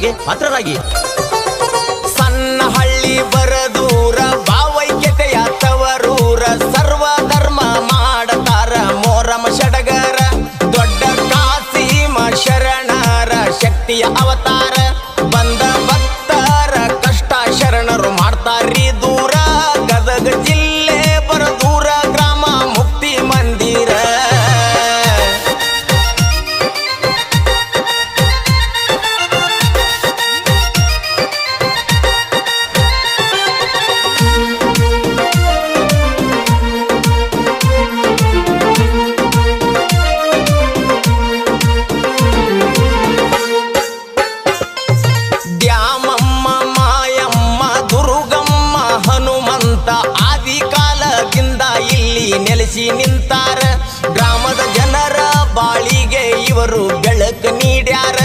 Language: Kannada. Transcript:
ಅವರಿಗೆ ಪಾತ್ರರಾಗಿ. ಸಣ್ಣ ಹಳ್ಳಿ ಬರದೂರ ಭಾವೈಕ್ಯತೆಯ ತವರೂರ ಸರ್ವ ಧರ್ಮ ಮಾಡತಾರ ಮೋರಮ ಸಡಗರ. ದೊಡ್ಡ ಕಾಸಿಮ ಶರಣರ ಶಕ್ತಿಯ ಅವತಾರ. ಬಂದ ಭಕ್ತರ ಕಷ್ಟ ಶರಣರು ಮಾಡ್ತಾರಿ ದೂರ. ಗದಗ ಜಿಲ್ಲೆ ಬರದೂರ ಗ್ರಾಮ ಮುಕ್ತಿ ಮಂದಿರ. ದ್ಯಾಮಮ್ಮ ಮಾಯಮ್ಮ ದುರ್ಗಮ್ಮ ಹನುಮಂತ ಆದಿ ಕಾಲದಿಂದ ಇಲ್ಲಿ ನೆಲೆಸಿ ನಿಂತಾರ. ಗ್ರಾಮದ ಜನರ ಬಾಳಿಗೆ ಇವರು ಬೆಳಕು ನೀಡ್ಯಾರ.